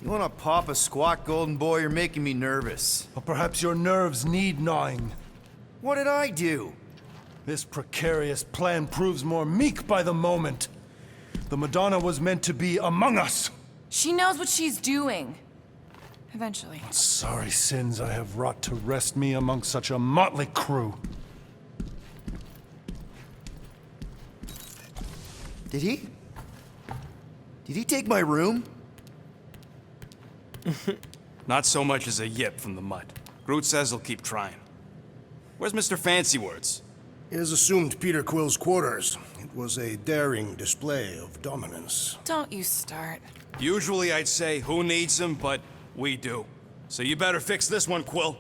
You wanna pop a squat, golden boy? You're making me nervous. Or perhaps your nerves need gnawing. What did I do? This precarious plan proves more meek by the moment. The Madonna was meant to be among us. She knows what she's doing. Eventually. Sorry sins I have wrought to wrest me among such a motley crew. Did he? Did he take my room? Not so much as a yip from the mud. Groot says he'll keep trying. Where's Mr. Fancy Words? It is assumed Peter Quill's quarters. It was a daring display of dominance. Don't you start. Usually I'd say, who needs him, but we do. So you better fix this one, Quill.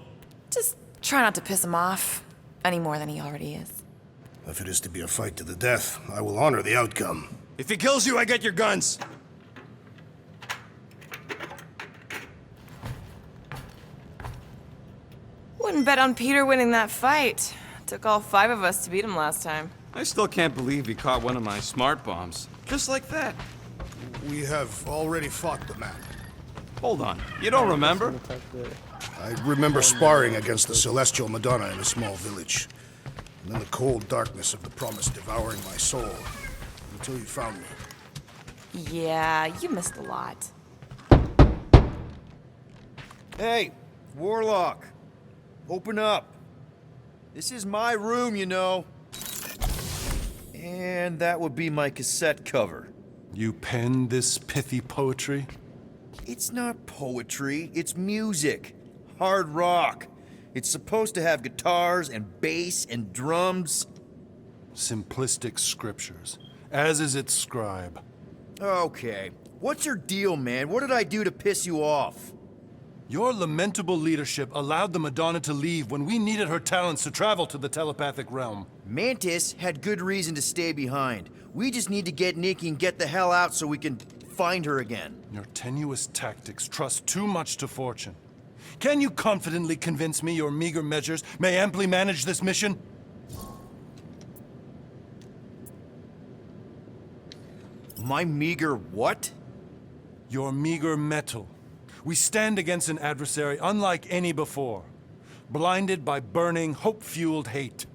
Just try not to piss him off any more than he already is. If it is to be a fight to the death, I will honor the outcome. If he kills you, I get your guns. Wouldn't bet on Peter winning that fight. Took all 5 of us to beat him last time. I still can't believe he caught one of my smart bombs. Just like that. We have already fought the man. Hold on, you don't remember? I remember sparring against the Celestial Madonna in a small village. And then the cold darkness of the promise devouring my soul. Until you found me. Yeah, you missed a lot. Hey, Warlock. Open up. This is my room, you know. And that would be my cassette cover. You penned this pithy poetry? It's not poetry, it's music. Hard rock. It's supposed to have guitars and bass and drums. Simplistic scriptures, as is its scribe. Okay. What's your deal, man? What did I do to piss you off? Your lamentable leadership allowed the Madonna to leave when we needed her talents to travel to the telepathic realm. Mantis had good reason to stay behind. We just need to get Nikki and get the hell out so we can find her again. Your tenuous tactics trust too much to fortune. Can you confidently convince me your meager measures may amply manage this mission? My meager what? Your meager metal. We stand against an adversary unlike any before, blinded by burning, hope-fueled hate.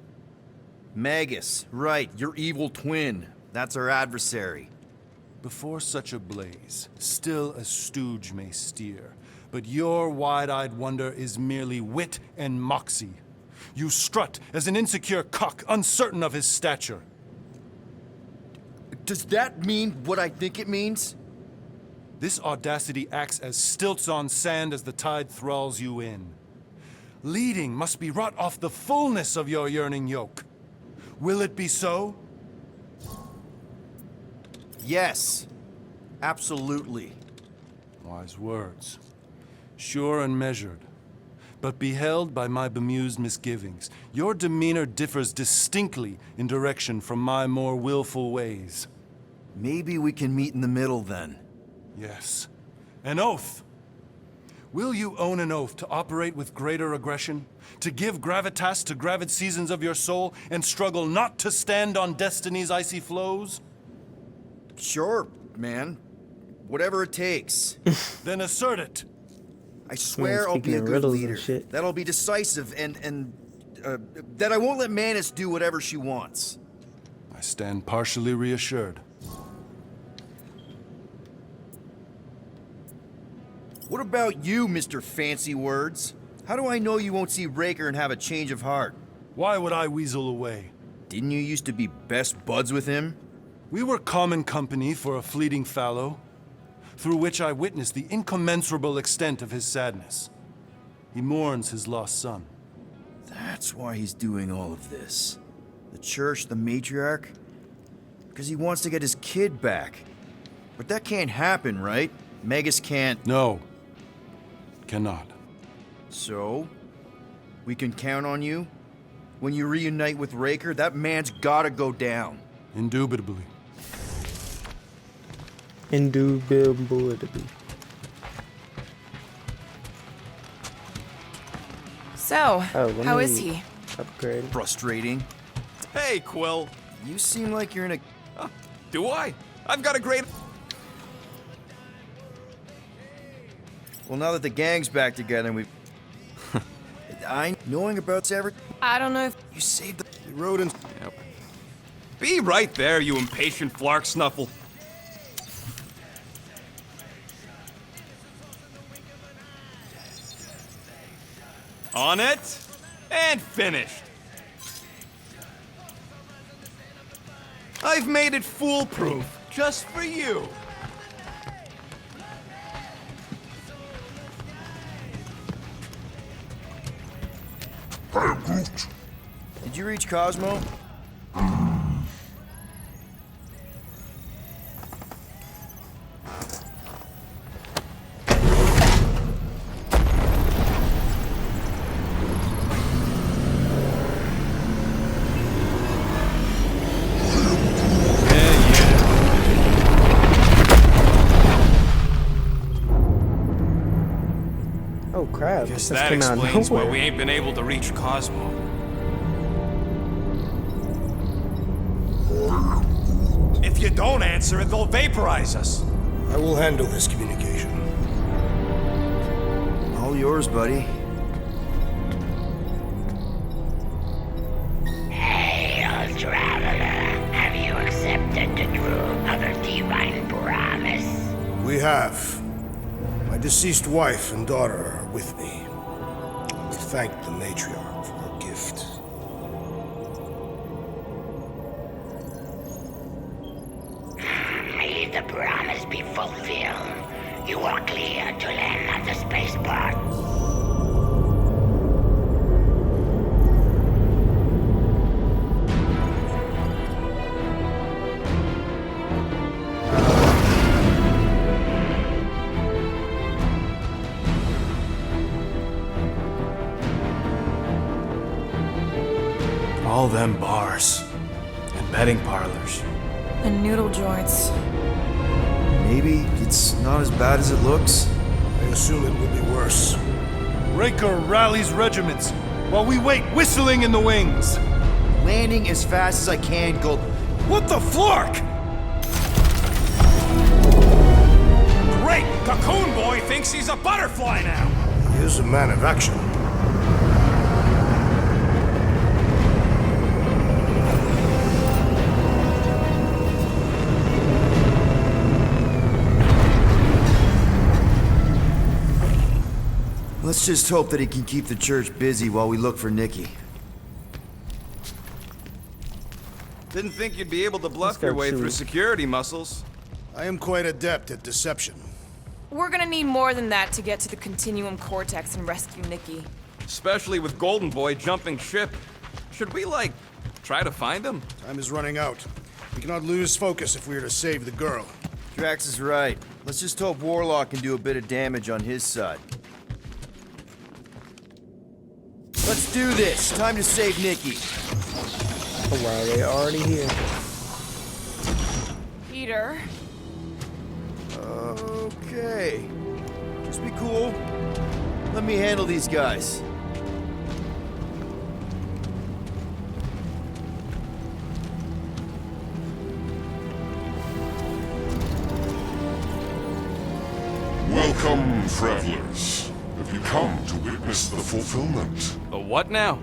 Magus, right, your evil twin. That's our adversary. Before such a blaze, still a stooge may steer, but your wide-eyed wonder is merely wit and moxie. You strut as an insecure cock, uncertain of his stature. Does that mean what I think it means? This audacity acts as stilts on sand as the tide thralls you in. Leading must be wrought off the fullness of your yearning yoke. Will it be so? Yes. Absolutely. Wise words. Sure and measured. But beheld by my bemused misgivings, your demeanor differs distinctly in direction from my more willful ways. Maybe we can meet in the middle then. Yes. An oath. Will you own an oath to operate with greater aggression? To give gravitas to gravid seasons of your soul and struggle not to stand on destiny's icy flows? Sure, man. Whatever it takes. Then assert it. I swear I'll be a good leader. That'll be decisive and that I won't let Mantis do whatever she wants. I stand partially reassured. What about you, Mr. Fancy Words? How do I know you won't see Raker and have a change of heart? Why would I weasel away? Didn't you used to be best buds with him? We were common company for a fleeting fallow, through which I witnessed the incommensurable extent of his sadness. He mourns his lost son. That's why he's doing all of this. The church, the matriarch? Because he wants to get his kid back. But that can't happen, right? Magus can't... No. Cannot. So? We can count on you? When you reunite with Raker, that man's gotta go down. Indubitably. Indubitably. So, let how me is he? Upgrade. Frustrating. Hey, Quill. You seem like you're in a... Do I? I've got a great... Well, now that the gang's back together and we... I knowing about everything. I don't know if You saved the... We rode in... Yep. Be right there, you impatient flark snuffle. On it, and finished. I've made it foolproof, just for you. Did you reach Cosmo? Oh crap! Guess This that came out of explains why nowhere. we ain't been able to reach Cosmo. If you don't answer it, they'll vaporize us. I will handle this communication. All yours, buddy. Hail, traveler. Have you accepted the truth of a divine promise? We have. My deceased wife and daughter are with me. We thank the matriarch for her gift. May the promise be fulfilled. You are clear to land at the spaceport. All them bars and betting parlors. and noodle joints. Maybe it's not as bad as it looks. I assume it will be worse. Raker rallies regiments while we wait whistling in the wings. Landing as fast as I can, Gold. What the flark? Great! Cocoon Boy thinks he's a butterfly now! He is a man of action. Let's just hope that he can keep the church busy while we look for Nikki. Didn't think you'd be able to bluff go your way to- through security muscles. I am quite adept at deception. We're gonna need more than that to get to the Continuum Cortex and rescue Nikki. Especially with Golden Boy jumping ship. Should we, like, try to find him? Time is running out. We cannot lose focus if we are to save the girl. Drax is right. Let's just hope Warlock can do a bit of damage on his side. Let's do this. Time to save Nikki. Oh wow, they already here. Peter, Okay. Just be cool. Let me handle these guys. Welcome, travelers. Have you come to witness the fulfillment? The what now?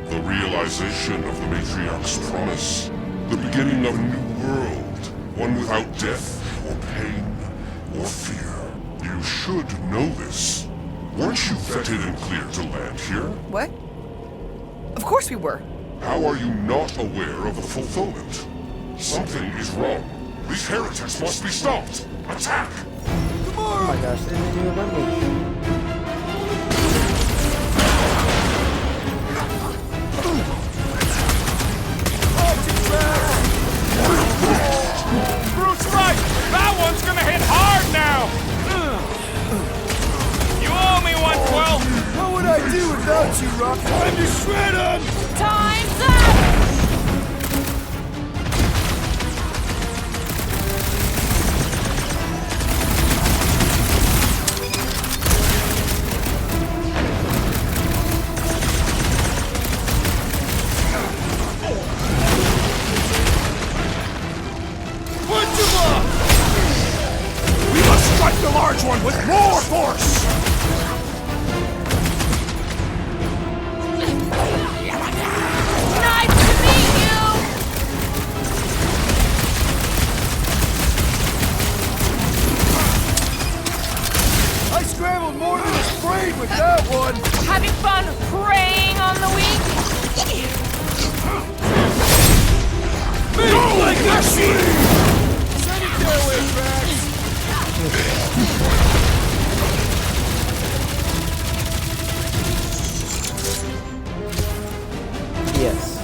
The realization of the Matriarch's promise. The beginning of a new world. One without death, or pain, or fear. You should know this. Weren't you vetted and cleared to land here? what? Of course we were. How are you not aware of the fulfillment? Something is wrong. These heretics must be stopped. Attack! Oh my gosh, they didn't even let me. Bruce right! That one's gonna hit hard now! You owe me 112! What would I do without you, Rock? Time to shred him! Time's up! We must strike the large one with more force! got one! Having fun preying on the weak? Go like a sheep! Send it their way, Drax! Yes.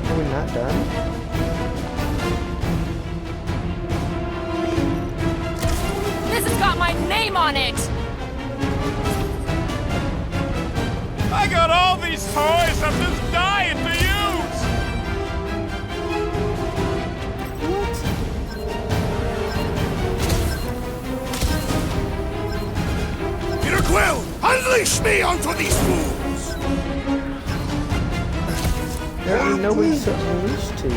Are we not done? This has got my name on it! I got all these toys I'm just dying to use! Peter Quill, unleash me onto these fools! There ain't nobody to unleash to.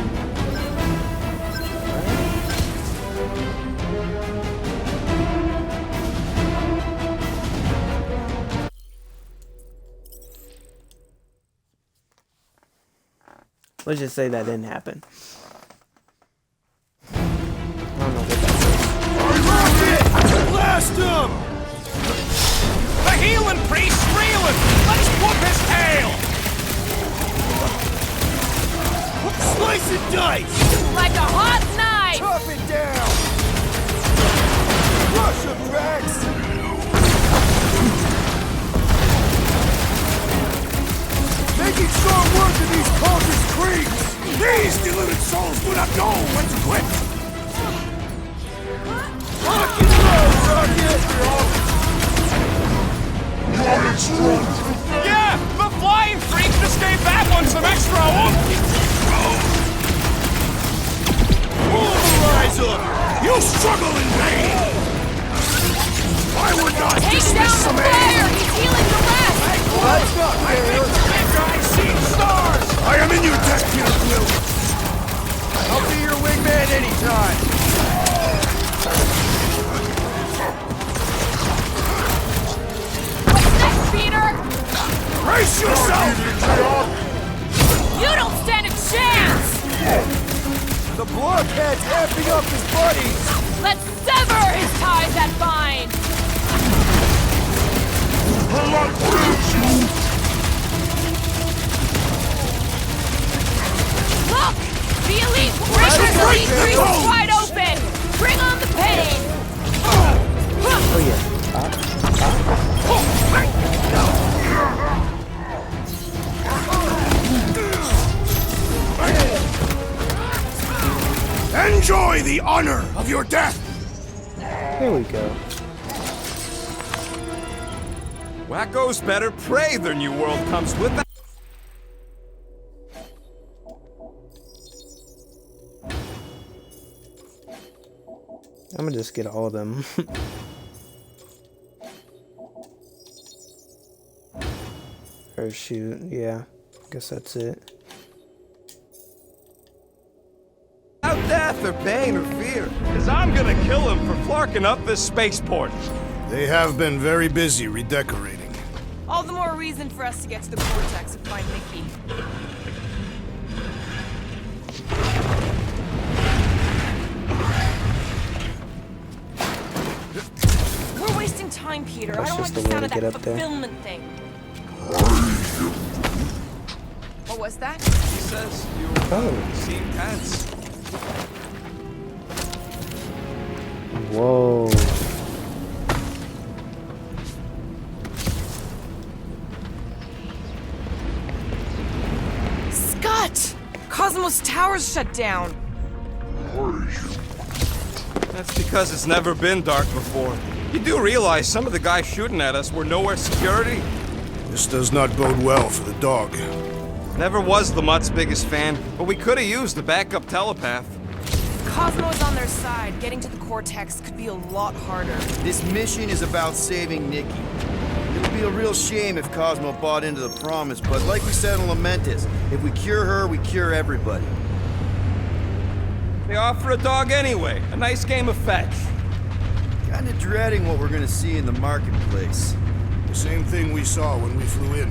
Let's just say that didn't happen. I don't know what that Blast him! The healing priest's reeling! Let's whoop his tail! Slice and dice! Like a hot knife! Chop it down! Crush him, Drax! Making short work of these cultist creeps! These deluded souls do not know when to quit! Rocket throw, Rocket! Yeah! The flying freak just gave that one some extra oomph! Rise up! You struggle in vain! I would not Take dismiss down the some fire! aid! He's healing the rest! That's not fair! I've seen stars! I am in your debt, Peter Quill! I'll be your wingman anytime! What's next, Peter? Brace yourself! You don't stand a chance! The blockhead's amping up his buddies! Let's sever his ties that bind! Look! The elite breaker's elite breeze is wide open! Bring on the pain! Oh yeah. Enjoy the honor of your death! Here we go. Wacko's better pray their new world comes with that. I'm gonna just get all of them. Or shoot, yeah. Guess that's it. Without death or pain or fear. Cause I'm gonna kill him for flarking up this spaceport. They have been very busy redecorating. All the more reason for us to get to the Cortex and find Mickey. We're wasting time, Peter. That's I don't like just the the way sound of to that get up there. fulfillment thing. What was that? He says you Oh. seem tense. Whoa. Scott! Cosmos Tower's shut down. That's because it's never been dark before. You do realize some of the guys shooting at us were Knowhere security? This does not bode well for the dog. Never was the Mutt's biggest fan, but we could have used a backup telepath. Cosmo's on their side. Getting to the Cortex could be a lot harder. This mission is about saving Nikki. It would be a real shame if Cosmo bought into the promise, but like we said on Lamentus, if we cure her, we cure everybody. They offer a dog anyway. A nice game of fetch. Kinda dreading what we're gonna see in the marketplace. The same thing we saw when we flew in.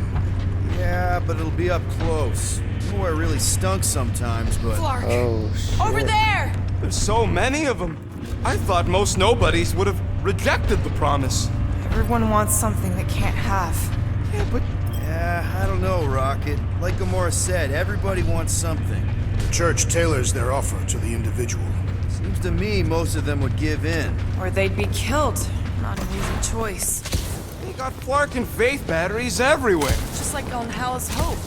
Yeah, but it'll be up close. Knowhere really stunk sometimes, but... Clark! Oh, shit. Over there! There's so many of them. I thought most nobodies would have rejected the promise. Everyone wants something they can't have. Yeah, but... Yeah, I don't know, Rocket. Like Gamora said, everybody wants something. The church tailors their offer to the individual. Seems to me most of them would give in. Or they'd be killed. Not an easy choice. They got Flark and Faith batteries everywhere. Just like on Hal's Hope.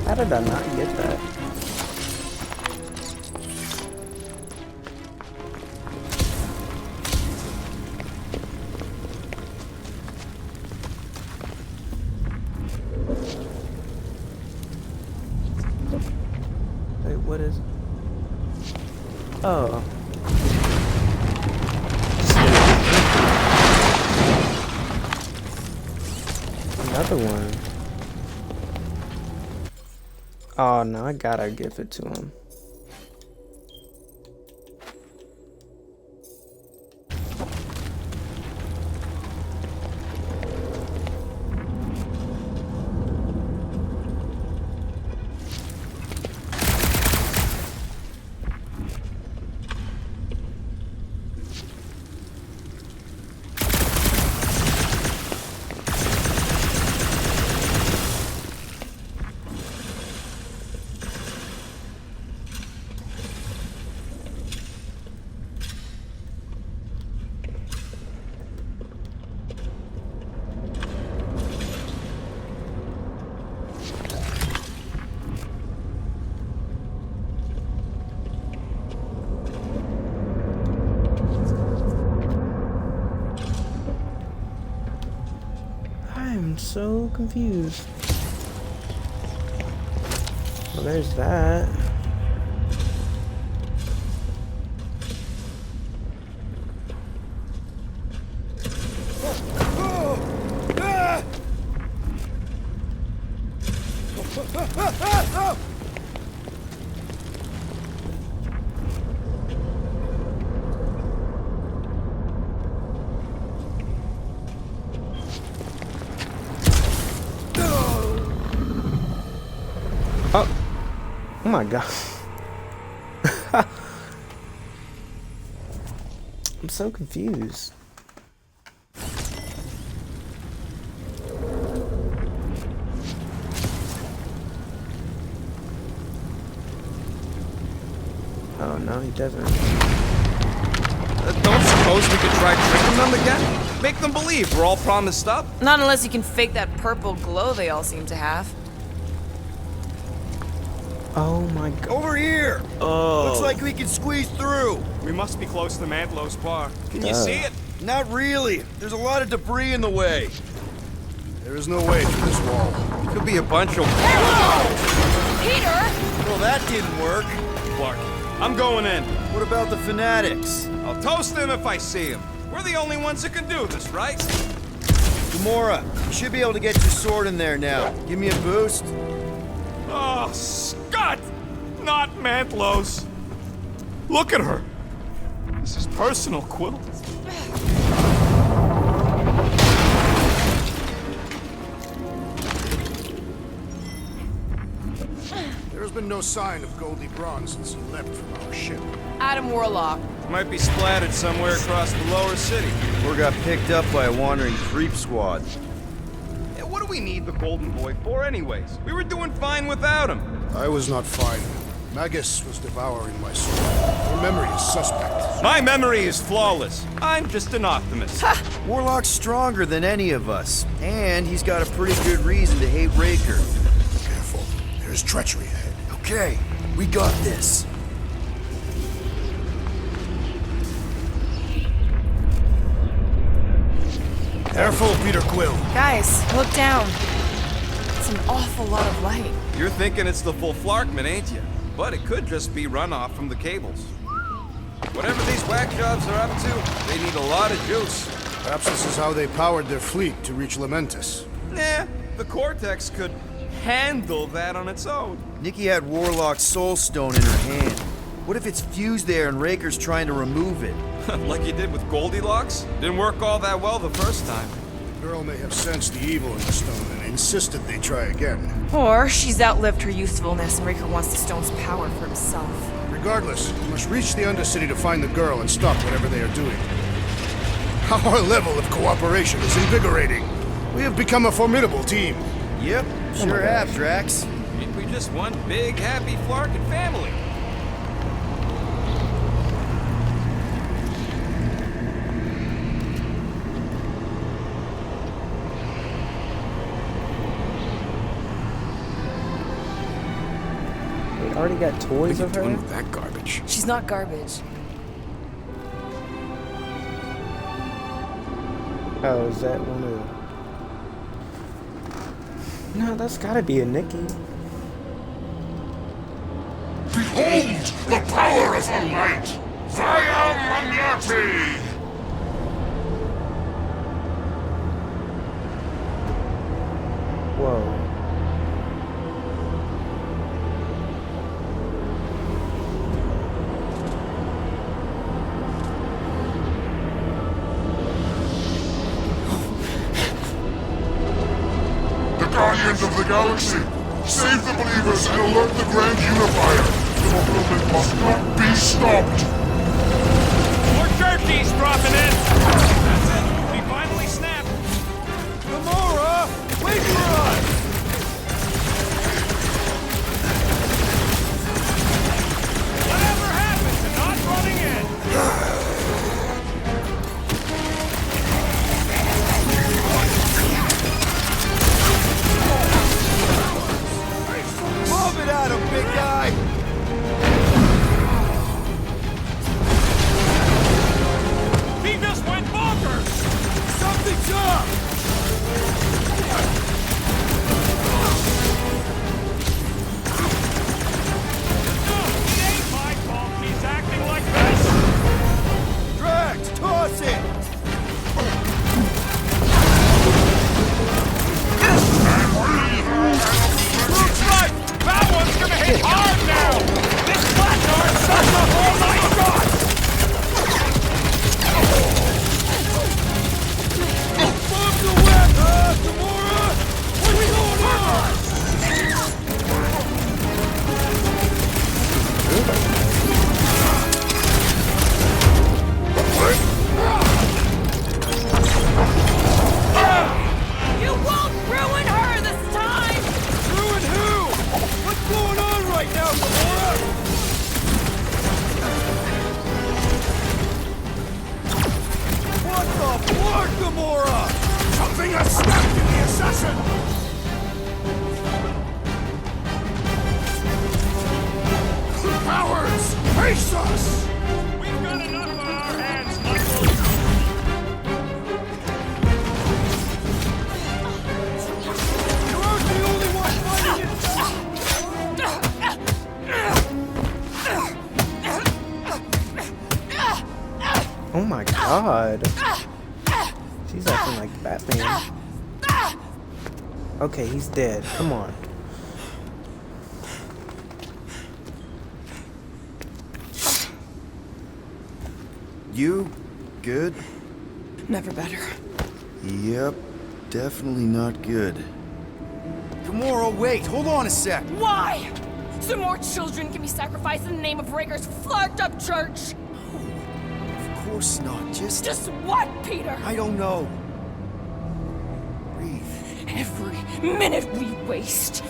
How did I not get that? Wait, what is... Oh. Another one. Oh no, I gotta give it to him. I'm so confused. Well, there's that. Oh my god. I'm so confused. Oh no, he doesn't. Don't suppose we could try tricking them again? Make them believe we're all promised up? Not unless you can fake that purple glow they all seem to have. Oh my god. Over here! Oh. Looks like we can squeeze through. We must be close to Mantlow's bar. Can you see it? Not really. There's a lot of debris in the way. There is no way through this wall. Could be a bunch of... Peter! Well, that didn't work. Clark, I'm going in. What about the fanatics? I'll toast them if I see them. We're the only ones that can do this, right? Gamora, you should be able to get your sword in there now. Give me a boost. Oh, Scott! Not Mantlow's. Look at her. This is personal, Quill. There has been no sign of Goldie Braun since he left from our ship. Adam Warlock. Might be splattered somewhere across the lower city. Or got picked up by a wandering creep squad. Yeah, what do we need the Golden Boy for anyways? We were doing fine without him. I was not fine. Magus was devouring my soul. Your memory is suspect. My memory is flawless. I'm just an optimist. Warlock's stronger than any of us. And he's got a pretty good reason to hate Raker. Careful. There's treachery ahead. Okay, we got this. Careful, Peter Quill. Guys, look down. It's an awful lot of light. You're thinking it's the full Flarkman, ain't you? But it could just be runoff from the cables. Whatever these whack jobs are up to, they need a lot of juice. Perhaps this is how they powered their fleet to reach Lamentus. Nah, the Cortex could handle that on its own. Nikki had Warlock's soul stone in her hand. What if it's fused there and Raker's trying to remove it? Like you did with Goldilocks? Didn't work all that well the first time. The girl may have sensed the evil in the stone and insisted they try again. Or she's outlived her usefulness and Raker wants the stone's power for himself. Regardless, we must reach the Undercity to find the girl and stop whatever they are doing. Our level of cooperation is invigorating. We have become a formidable team. Yep, sure have, Drax. Ain't we just one big, happy Flarkin family? They already got toys of her? That garbage. She's not garbage. Oh, is that one of the... No, that's gotta be a Nikki. Behold the power of the light! Via Magnati! Whoa. Guardians of the Galaxy! Save the believers and alert the Grand Unifier! The fulfillment must not be stopped! More jerkies dropping in! That's it! We finally snapped! Gamora! Wait for us! Whatever happened to not running in? Move it at him, big guy! He just went bonkers! Something's up! It ain't my fault he's acting like this! Drax, toss it! Looks like that one's gonna hit hard now! This Blackguard sucks up all my shots! Bomb the web! Gamora! What's going on? You won't ruin her this time! Ruin who? What's going on right now, Gamora? What the fuck, Gamora? Something has snapped in the assassin! Cowards! Face us! We've got enough on our hands, Michael! You aren't the only one fighting it! Oh my god. She's acting like Batman. Okay, he's dead. Come on. You good? Never better. Yep, definitely not good. Gamora, wait! Hold on a sec! Why? So more children can be sacrificed in the name of Raker's flarked up church? Of course not, Just what, Peter? I don't know. Breathe. Every minute we waste.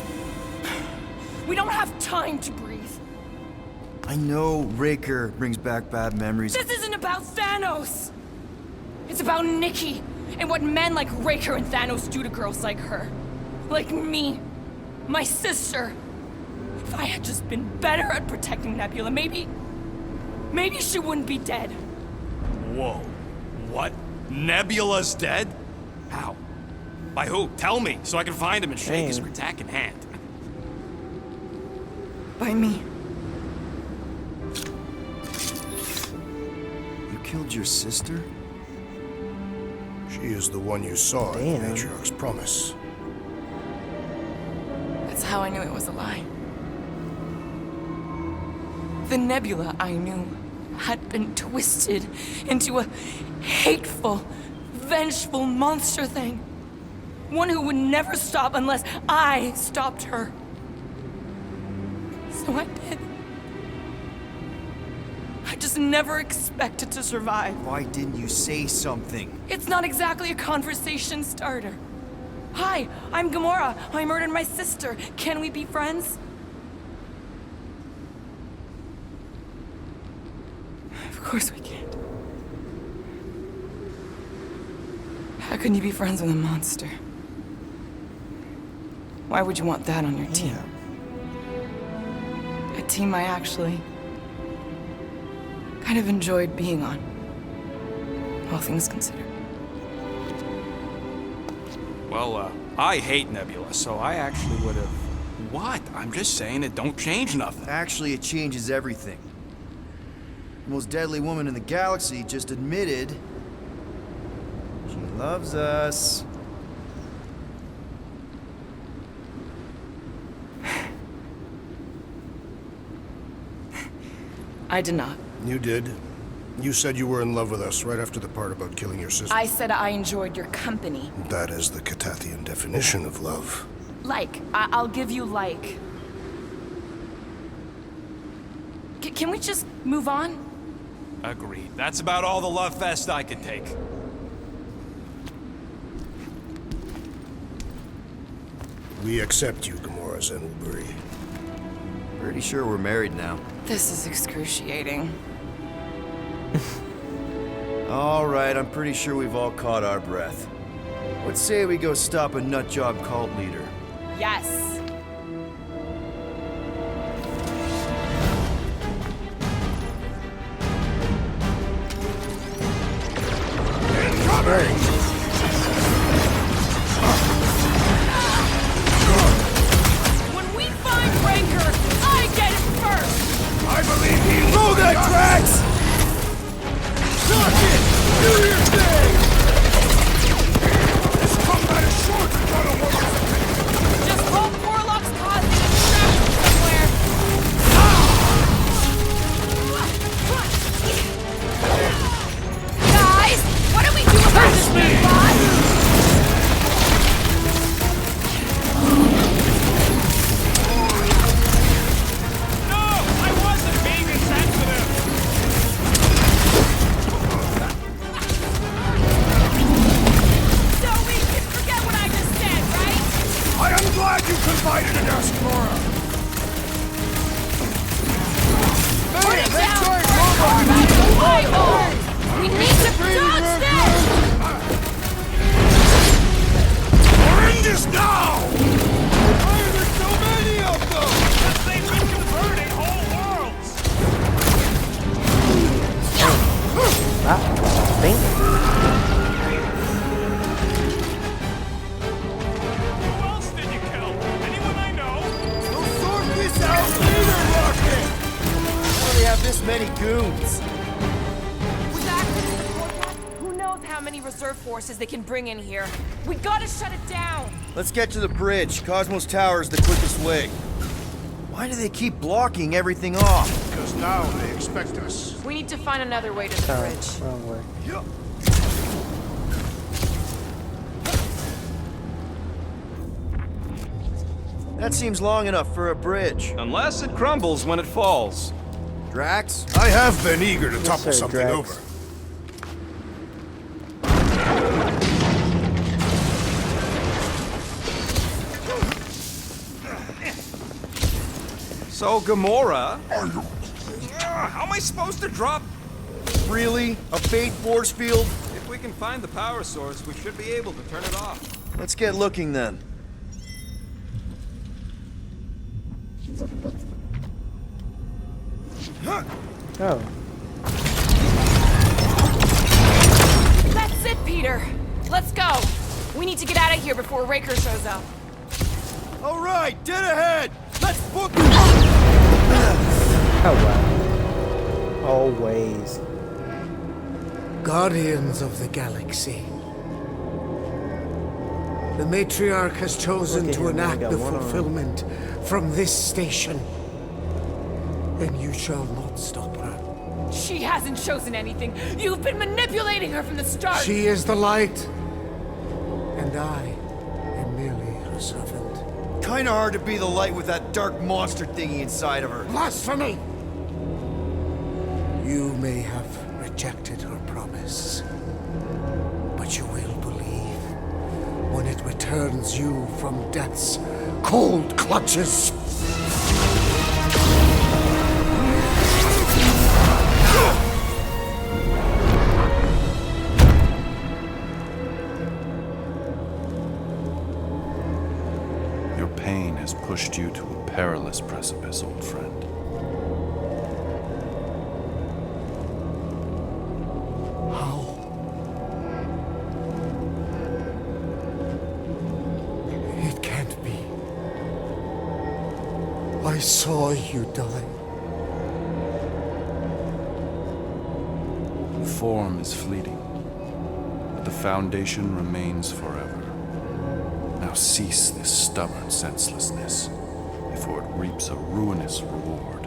We don't have time to breathe. I know Raker brings back bad memories. This isn't about Thanos. It's about Nikki and what men like Raker and Thanos do to girls like her. Like me. My sister. If I had just been better at protecting Nebula, maybe she wouldn't be dead. Whoa. What? Nebula's dead? How? By who? Tell me, so I can find him and shake his Damn. Kratakan hand. By me. You killed your sister? She is the one you saw in the Damn. Matriarch's promise. That's how I knew it was a lie. The nebula I knew had been twisted into a hateful, vengeful monster thing. One who would never stop unless I stopped her. So I did. I just never expected to survive. Why didn't you say something? It's not exactly a conversation starter. Hi, I'm Gamora. I murdered my sister. Can we be friends? Of course we can't. How can you be friends with a monster? Why would you want that on your team? A team I actually kind of enjoyed being on, all things considered. Well, I hate Nebula, so I actually would have... What? I'm just saying it don't change nothing. Actually, it changes everything. The most deadly woman in the galaxy just admitted she loves us. I did not. You did. You said you were in love with us right after the part about killing your sister. I said I enjoyed your company. That is the Catathian definition of love. Like, I'll give you like. Can we just move on? Agreed. That's about all the love fest I could take. We accept you, Gamora Zenoburi. Pretty sure we're married now. This is excruciating. All right, I'm pretty sure we've all caught our breath. Let's say we go stop a nutjob cult leader. Yes. When we find Rancor, I get it first! I believe he will. That Drax! Suck it! Do your thing! This combat is short and got a woman's opinion. Just hope Warlock's causing a distraction somewhere. Guys, what do we do about this big boss? No! I wasn't being insensitive! So we can forget what I just said, right? I am glad you confided in us, Gamora. Put it down for a carbide in the white hole! We need to dodge this! We're in this now! Why are there so many of them? Because they've been converting whole worlds! Think. Who else did you kill? Anyone I know? We'll sort this out later, Rocket! How do they have this many goons? With access to the courtyard, who knows how many reserve forces they can bring in here? We gotta shut it down! Let's get to the bridge. Cosmos Tower is the quickest way. Why do they keep blocking everything off? Because now they expect us. We need to find another way to the Oh, bridge. wrong way. That seems long enough for a bridge. Unless it crumbles when it falls. Drax? I have been eager to topple sir, something Drax. over. So, Gamora... How am I supposed to drop... Really? A fate force field? If we can find the power source, we should be able to turn it off. Let's get looking then. Oh. That's it, Peter! Let's go! We need to get out of here before Raker shows up. All right, dead ahead. Let's book. Oh wow. Always. Guardians of the Galaxy. The Matriarch has chosen Look at to him, enact he got the one arm. fulfillment from this station. And you shall not stop her. She hasn't chosen anything. You've been manipulating her from the start. She is the light. And I am merely her servant. Kinda hard to be the light with that dark monster thingy inside of her. Blasphemy! You may have rejected her promise, but you will believe when it returns you from death's cold clutches. Your pain has pushed you to a perilous precipice, old friend. How? It can't be. I saw you die. Form is fleeting, but the foundation remains forever. Now cease this stubborn senselessness, before it reaps a ruinous reward.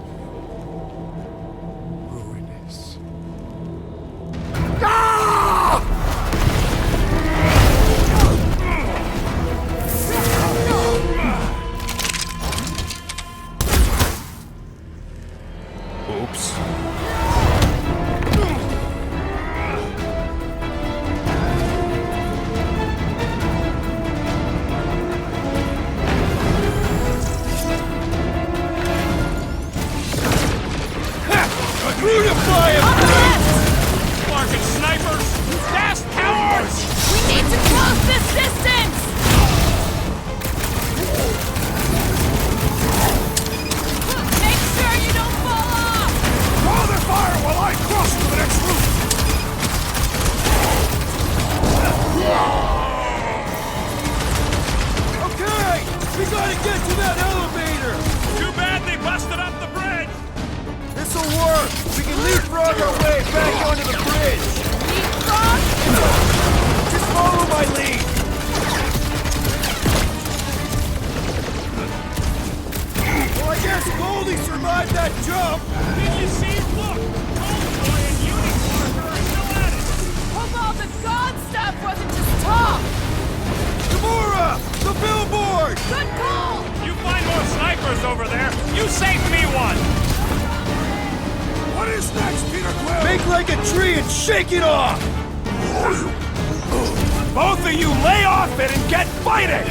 Ruinous. Oops. Beautify him! Larkin snipers! Fast cowards! We need to close this distance! Make sure you don't fall off! Draw their fire while I cross to the next route! Okay, we gotta get to that elevator. Too bad they busted up the bridge! This'll work. We can leapfrog our way back onto the bridge. Leapfrog? Just follow my lead. Well, I guess Goldie survived that jump. Did you see? Look! Goldboy and Unicorn are still at it! Hope all the god stuff wasn't just talk! Gamora, the billboard. Good call! You find more snipers over there, you saved me one! What is next, Peter Quill? Make like a tree and shake it off. Both of you lay off it and get fighting!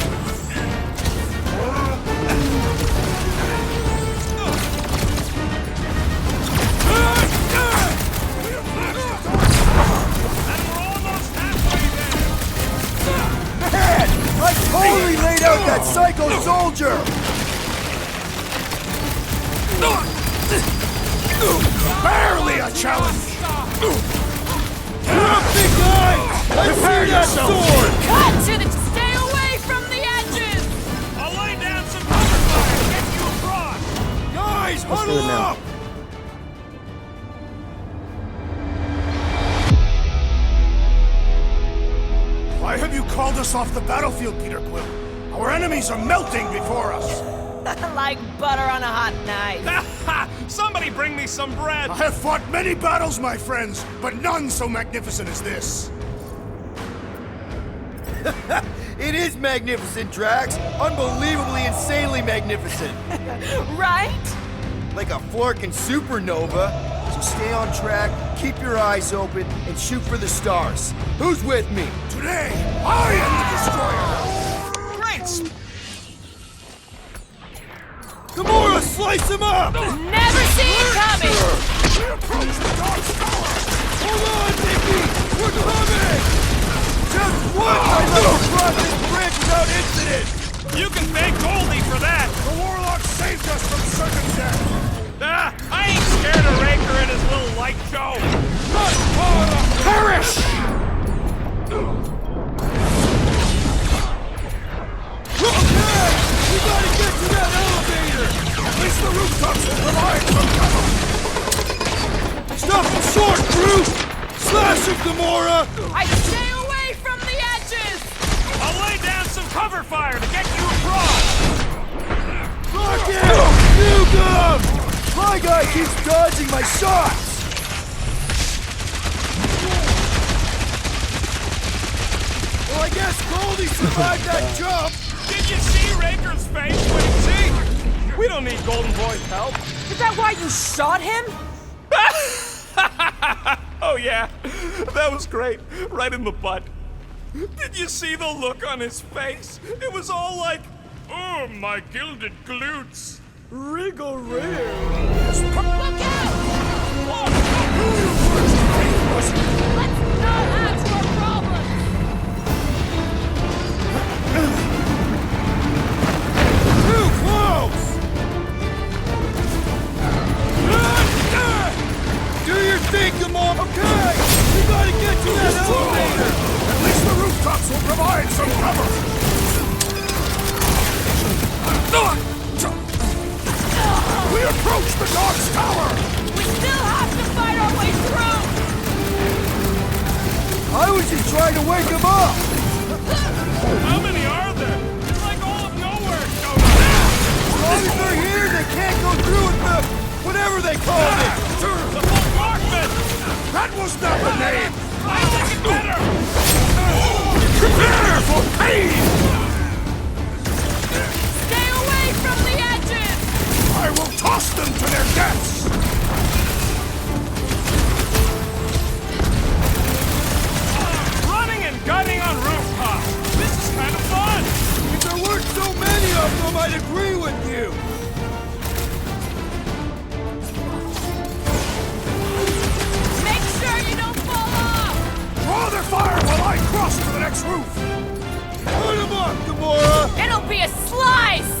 And we're almost halfway there! Man, I totally laid out that psycho soldier. Barely a challenge! You're a big guy. Let's see that sword. Cut to the... Stay away from the edges! I'll lay down some cover fire to get you across! Guys, Let's do huddle it now. up. Why have you called us off the battlefield, Peter Quill? Our enemies are melting before us! Like butter on a hot knife. Somebody bring me some bread! I have fought many battles, my friends, but none so magnificent as this. It is magnificent, Drax. Unbelievably, insanely magnificent. Right? Like a flirking supernova. So stay on track, keep your eyes open, and shoot for the stars. Who's with me? Today, I am the destroyer! Great! Gamora, slice him up! Never see it coming! We approach the Dark Tower! Hold on, Nikki! We're coming! Just one I let us cross this bridge without incident! You can thank Goldie for that! The Warlock saved us from certain death! I ain't scared of Raker and his little light show! Perish! gotta get to that elevator! At least the rooftops will provide some cover! Stop him short, Groot! Slash him, Gamora! I stay away from the edges! I'll lay down some cover fire to get you across! Rocket! Nuke him! My guy keeps dodging my shots! Well, I guess Goldie survived that jump! Did you see Raker's face when he see? We don't need Golden Boy's help. Is that why you shot him? Oh yeah, that was great. Right in the butt. Did you see the look on his face? It was all like, oh, my gilded glutes. Wriggle rare. Look out! Let's not add to our problems! Too close! Do your thing, Gamora! Okay! We gotta get to that elevator! At least the rooftops will provide some cover! We approach the Dark's Tower! We still have to fight our way through! I was just trying to wake him up! How many are there? It's like all of Knowhere showed up. As long as they're here, they can't go through with the... whatever they call it! The bombardment! That was not the name! I like it better! Prepare for pain! Stay away from the edges! I will toss them to their deaths! Running and gunning on rooftops. This is kind of fun. If there weren't so many of them, I'd agree with you! Make sure you don't fall off! Draw their fire while I cross to the next roof! Put him up, Gamora! It'll be a slice!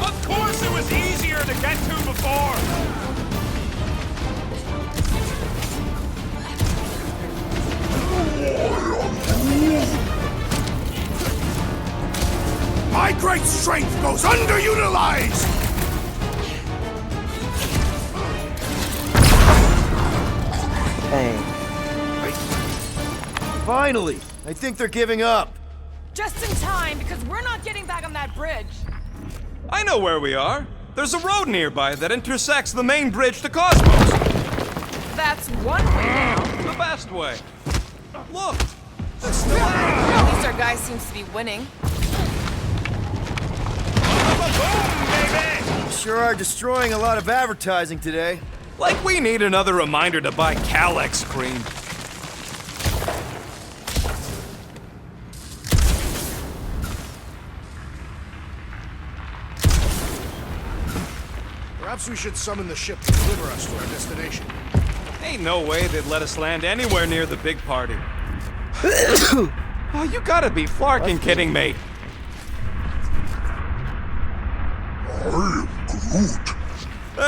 Of course it was easier to get to before. My great strength goes underutilized! Dang. Finally! I think they're giving up. Just in time, because we're not getting back on that bridge. I know where we are. There's a road nearby that intersects the main bridge to Cosmos. That's one way now. The best way. Look! At least our guy seems to be winning. Sure are destroying a lot of advertising today. Like we need another reminder to buy Calex cream. Perhaps we should summon the ship to deliver us to our destination. Ain't no way they'd let us land anywhere near the big party. Oh, you gotta be flarking kidding me. I am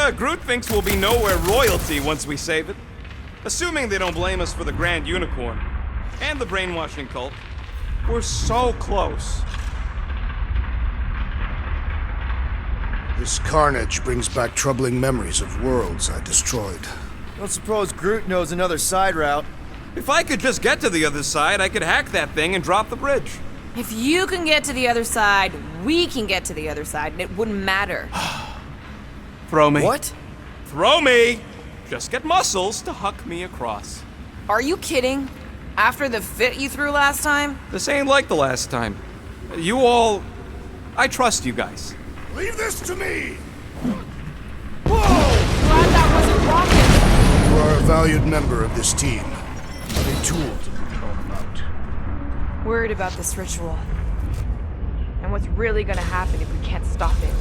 Groot. Groot thinks we'll be Knowhere royalty once we save it. Assuming they don't blame us for the Grand Unicorn. And the brainwashing cult. We're so close. This carnage brings back troubling memories of worlds I destroyed. Don't suppose Groot knows another side route. If I could just get to the other side, I could hack that thing and drop the bridge. If you can get to the other side, we can get to the other side, and it wouldn't matter. Throw me. What? Throw me! Just get muscles to huck me across. Are you kidding? After the fit you threw last time? This ain't like the last time. You all... I trust you guys. Leave this to me! Glad that wasn't rocket. You are a valued member of this team. Not a tool to be thrown about. Worried about this ritual. And what's really gonna happen if we can't stop it.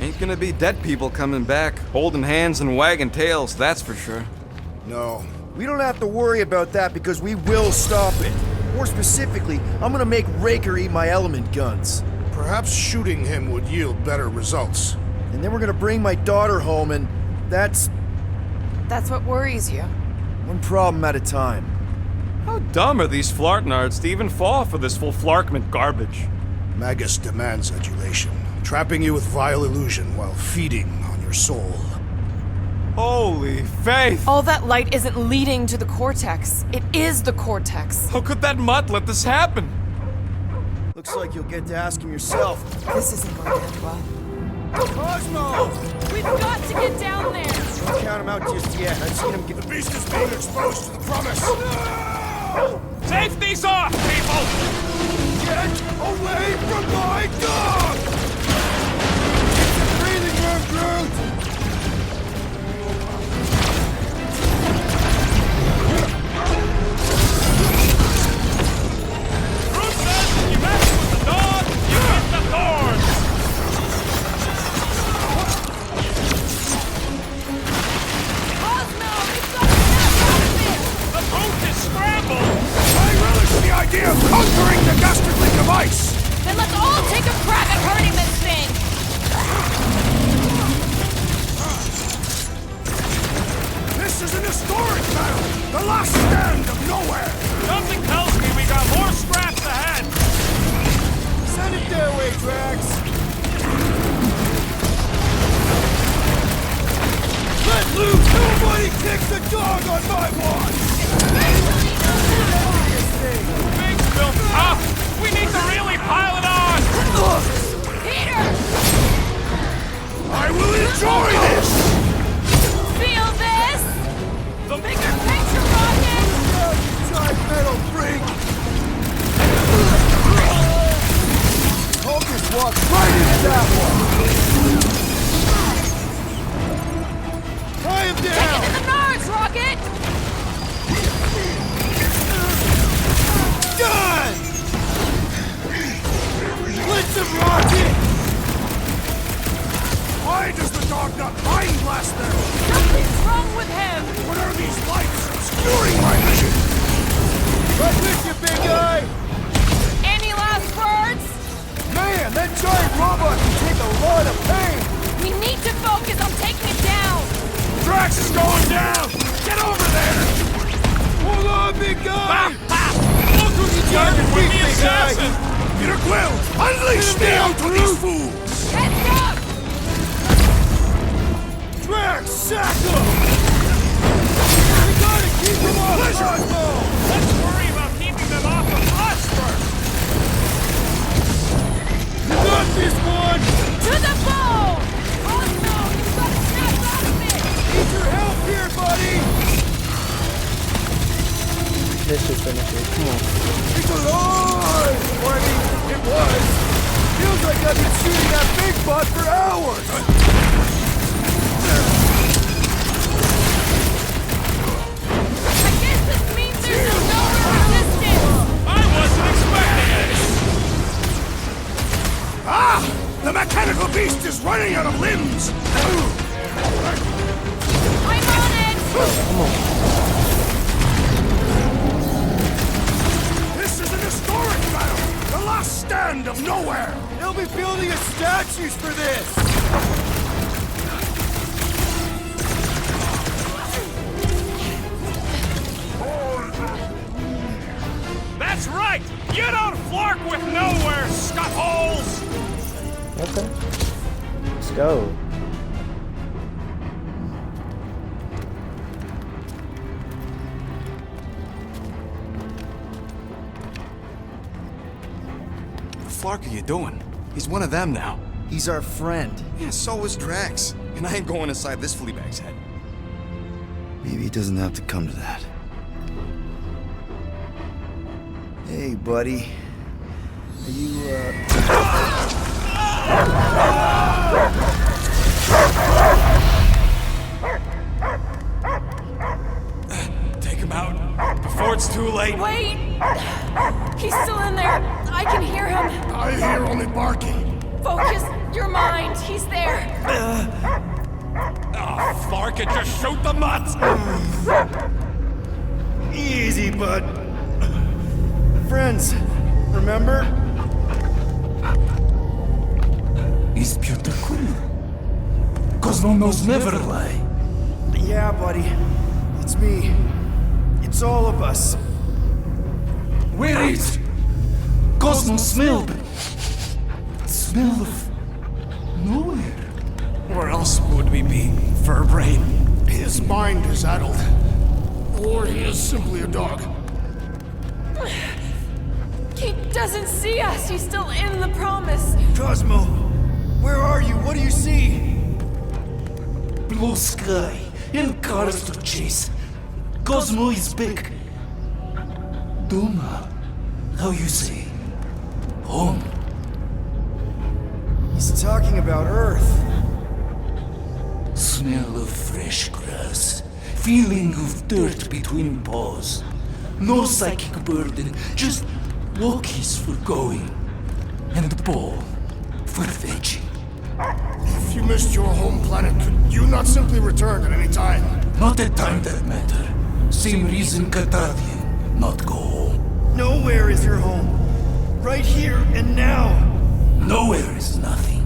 Ain't gonna be dead people coming back, holding hands and wagging tails, that's for sure. No. We don't have to worry about that because we will stop it. More specifically, I'm gonna make Raker eat my element guns. Perhaps shooting him would yield better results. And then we're gonna bring my daughter home and that's That's what worries you. one problem at a time. How dumb are these flartnards to even fall for this full flarkment garbage? Magus demands adulation, trapping you with vile illusion while feeding on your soul. Holy faith! All that light isn't leading to the cortex. It is the cortex. How could that mutt let this happen? Looks like you'll get to ask him yourself. This isn't going to end well. Cosmo! We've got to get down there! Don't count him out just yet. I've seen him get... The beast is being exposed to the promise! Safety's off, people! Get away from my dog! It's a breathing room, Groot! Groot says if you mess with the dog, you hit the thorns! Cosmo, we've got to snap out of it! The boot is scrambled! I relish the idea of conquering the dastardly device! Then let's all take a crack at hurting this thing! This is an historic battle! The last stand of Knowhere! Something tells me we got more scraps ahead! Send it their way, Drax! Let loose! Nobody kicks a dog on my watch! Things built up! We need to really pile it on! Peter! I will enjoy this! Feel this? The Bigger picture, Rocket! Giant metal freak! I'll just walk right into that one! Tie him Take down! it to the Nards, Rocket! Done! Blitz him, Rocket! Why does the dog not mind blast them? Something's wrong with him! What are these lights obscuring my vision? Right with you, big guy! Any last words? Man, that giant robot can take a lot of pain! We need to focus on taking it down! Drax is going down! Get over there! Hold on, big guy! Look who's the target with the assassin! Peter Quill, unleash me onto these fools! Heads up! Drax, sack him! We gotta keep him off Cosmo! Let's worry about keeping them off of us first! You got this one! To the bone! Cosmo, you've got to snap out of it! Need your help here, buddy! This should finish it. Come on. It's alive! Or I mean, it was. Feels like I've been shooting that big butt for hours! I guess this means there's no resistance! I wasn't expecting it! Ah! The mechanical beast is running out of limbs! I'm on it! This is an historic battle! The last stand of Knowhere! They'll be building us statues for this! That's right! You don't flark with Knowhere, scuttholes! Okay. Let's go. What the flark are you doing? He's one of them now. He's our friend. Yeah, so is Drax. And I ain't going inside this fleabag's head. Maybe it doesn't have to come to that. Hey, buddy. Are you, Take him out before it's too late. Wait! He's still in there! I can hear him! I hear only barking. Focus your mind! He's there! Oh, flark it, just shoot the mutts! Easy, bud. Friends, remember? It's beautiful. Cosmo knows never lie. Yeah, buddy. It's me. It's all of us. Where is Cosmo smell? Smell of nowhere. Where else would we be, Furbrain? His mind is addled. Or he is simply a dog. He doesn't see us. He's still in the promise. Cosmo, where are you? What do you see? Blue sky and cars to chase. Cosmo is back. Doma, how you say? Home. He's talking about Earth. Smell of fresh grass. Feeling of dirt between paws. No psychic burden, just walkies for going. And the ball for fetching. If you missed your home planet, could you not simply return at any time? Not a time that matter. Same reason Carthathian not go home. Nowhere is your home. Right here and now. Nowhere is nothing.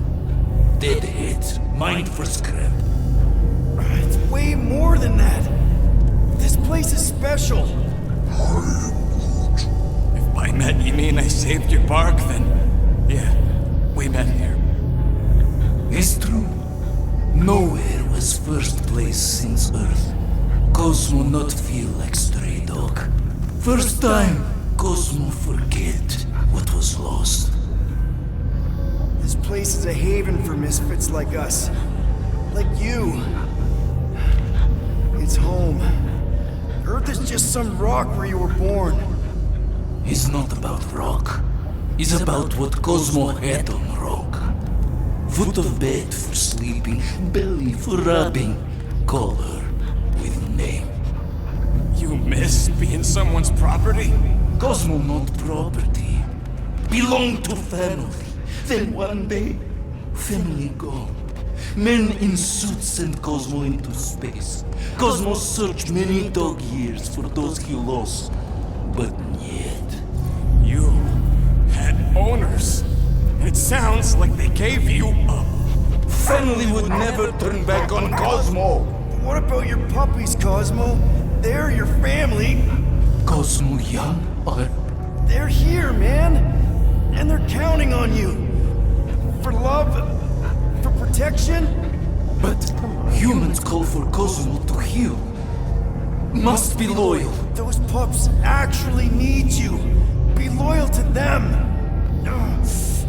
Dead heads, mind for scrap. It's way more than that. This place is special. If by met you mean I saved your bark, then yeah, we met here. It's true. Nowhere was first place since Earth. Cosmo not feel like stray dog. First time, Cosmo forget what was lost. This place is a haven for misfits like us. Like you. It's home. Earth is just some rock where you were born. It's not about rock. It's about what Cosmo had on rock. Foot of bed for sleeping, belly for rubbing. Call her with name. You miss being someone's property? Cosmo not property. Belong to family. Then one day, family gone. Men in suits send Cosmo into space. Cosmo searched many dog years for those he lost. But yet... You had owners. It sounds like they gave you up. Family would never turn back on Cosmo. What about your puppies, Cosmo? They're your family. Cosmo young or... They're here, man. And they're counting on you. For love, for protection. But humans call for Cosmo to heal. Must be loyal. Those pups actually need you. Be loyal to them.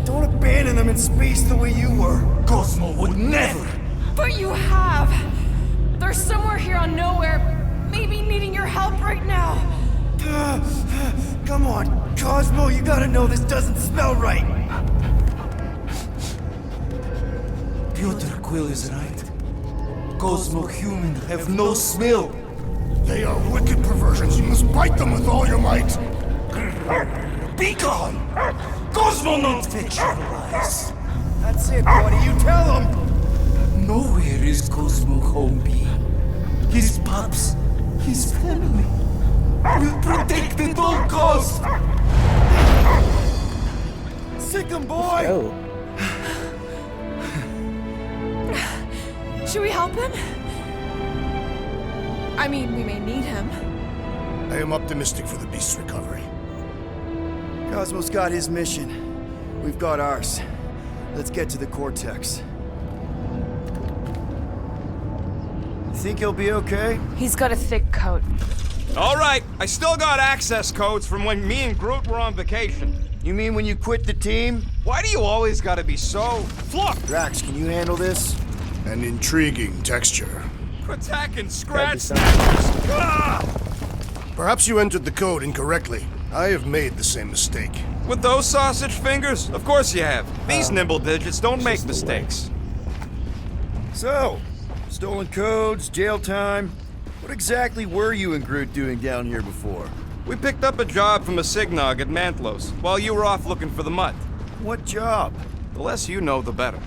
Don't abandon them in space the way you were. Cosmo would never. But you have. They're somewhere here on Knowhere, maybe needing your help right now. Come on, Cosmo, you gotta know this doesn't smell right. Piotr Quill is right. Cosmo human have no smell. They are wicked perversions. You must bite them with all your might. Be gone! Cosmo not fetch your lies. That's it, buddy. You tell him. Nowhere is Cosmo home be. His pups, his family, will protect at all costs. Sick 'em, boy. Oh. Should we help him? I mean, we may need him. I am optimistic for the beast's recovery. Cosmo's got his mission. We've got ours. Let's get to the Cortex. Think he'll be okay? He's got a thick coat. All right, I still got access codes from when me and Groot were on vacation. You mean when you quit the team? Why do you always gotta be so... Fluff! Drax, can you handle this? An intriguing texture. Attack and Gotta scratch do snatchers! Ah! Perhaps you entered the code incorrectly. I have made the same mistake. With those sausage fingers? Of course you have. These nimble digits don't make just the mistakes. So, stolen codes, jail time. What exactly were you and Groot doing down here before? We picked up a job from a Signog at Mantlos, while you were off looking for the mutt. What job? The less you know, the better.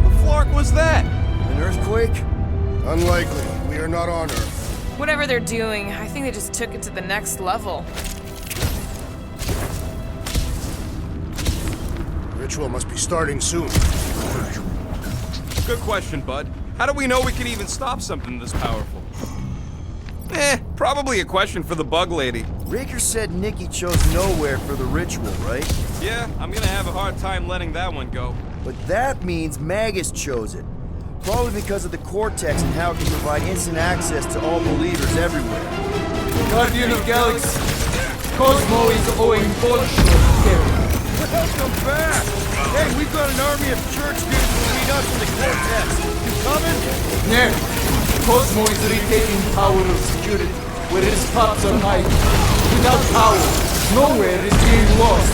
The flark was that? An earthquake? Unlikely. We are not on Earth. Whatever they're doing, I think they just took it to the next level. Ritual must be starting soon. Good question, bud. How do we know we can even stop something this powerful? Probably a question for the bug lady. Raker said Nikki chose Knowhere for the ritual, right? Yeah, I'm gonna have a hard time letting that one go. But that means Magus chose it. Probably because of the Cortex and how it can provide instant access to all believers everywhere. Guardian of Galaxy, Cosmo is owing bullshit. Welcome back! Hey, we've got an army of church dudes to lead us to the Cortex. You coming? Yeah, Cosmo is retaking power of security, where its cops are hiding. Without power, Knowhere is being lost.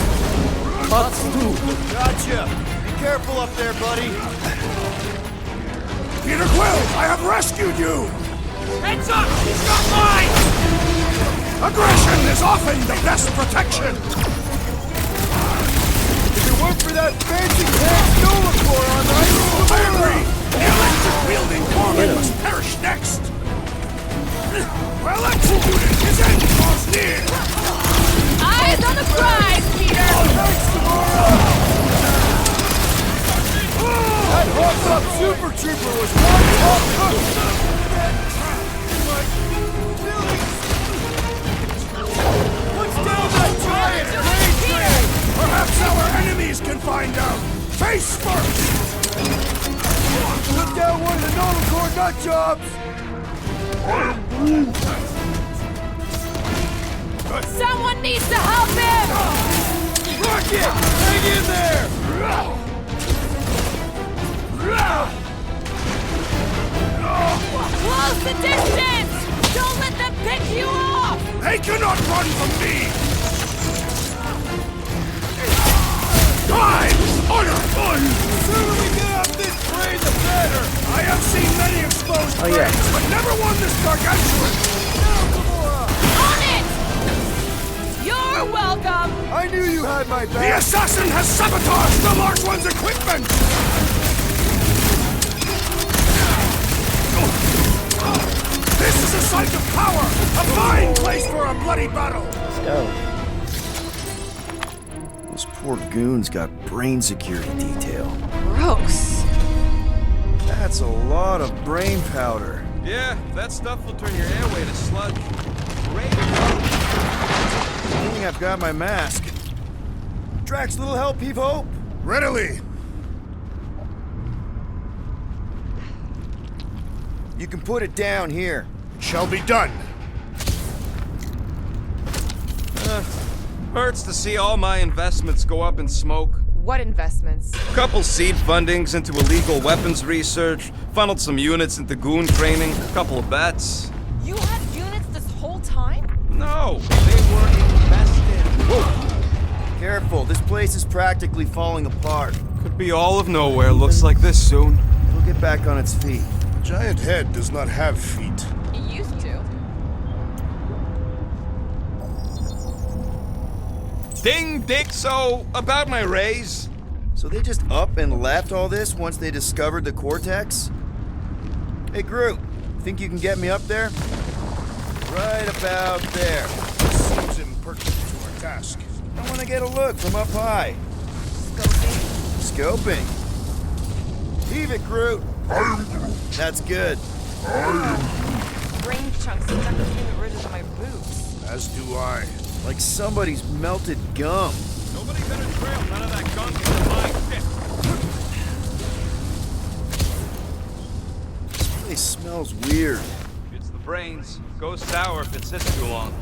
Cops too. Gotcha! Be careful up there, buddy! Peter Quill, I have rescued you! Heads up! He's got mine! Aggression is often the best protection! If it weren't for that fancy pants Nolacore on the I agree! The electric-wielding foreman must perish next! Well executed! His end draws near! Eyes on the prize, Peter! That hooked-up Super Trooper was one tough cook! What's down that giant rain train? Perhaps our enemies can find out! Face first! Took down one of the Nolacore nut jobs! Someone needs to help him! Rocket! Hang in there! Close the distance! Don't let them pick you off! They cannot run from me! Time! Honor! Fun! The sooner we get off this train, the better! I have seen many exposed yeah. trains, but never one this gargantuan! On it! You're welcome! I knew you had my The back! assassin has sabotaged the large one's equipment! This is a site of power! A fine place for a bloody battle! Let's go. Those poor goons got brain security detail. Gross. That's a lot of brain powder. Yeah, that stuff will turn your airway to sludge. Great. I think I've got my mask. Drax, little help, heave hope? Readily! You can put it down here. It shall be done. Hurts to see all my investments go up in smoke. What investments? Couple seed fundings into illegal weapons research, funneled some units into goon training, couple of bets. You had units this whole time? No, they weren't invested. Whoa! Careful, this place is practically falling apart. Could be all of Knowhere looks like this soon. It'll get back on its feet. Giant head does not have feet. It used to. Ding, dick, so about my raise. So they just up and left all this once they discovered the Cortex? Hey, Groot, think you can get me up there? Right about there. Seems impertinent to our task. I want to get a look from up high. Scoping. Heave it, Groot. That's good. Brain chunks stuck between the ridges of my boots. As do I. Like somebody's melted gum. Nobody better trail none of that gunk into my shit. This place smells weird. It's the brains. Goes sour if it sits too long.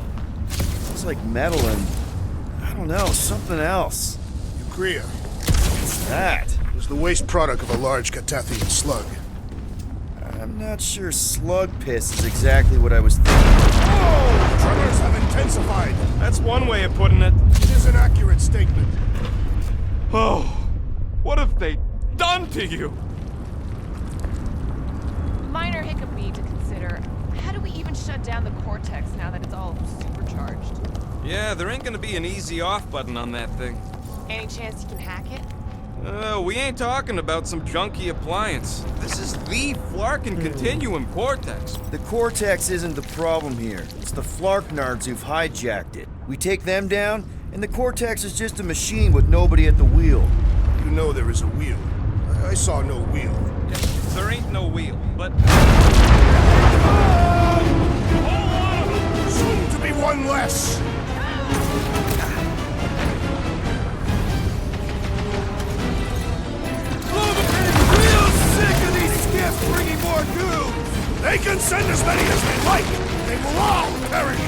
It's like metal and, I don't know, something else. Ucrea. What's that? It was the waste product of a large Catathian slug. I'm not sure slug piss is exactly what I was thinking. Oh! Tremors have intensified. That's one way of putting it. It is an accurate statement. Oh, what have they done to you? Minor hiccup we need to consider. How do we even shut down the Cortex now that it's all supercharged? Yeah, there ain't gonna be an easy off button on that thing. Any chance you can hack it? We ain't talking about some junky appliance. This is the Flarkin Continuum Cortex. The Cortex isn't the problem here. It's the Flarknards who've hijacked it. We take them down, and the Cortex is just a machine with nobody at the wheel. You know there is a wheel. I saw no wheel. there ain't no wheel, but... Soon to be one less. Real sick of these skiffs bringing more goons! They can send as many as they like. They will all perish.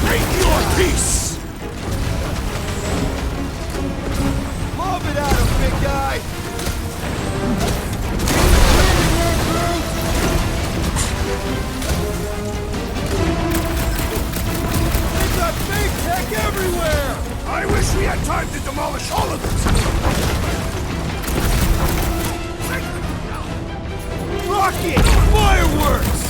Make your peace. Lob it at him, big guy! They've got big tech everywhere! I wish we had time to demolish all of this. Rocket! Fireworks!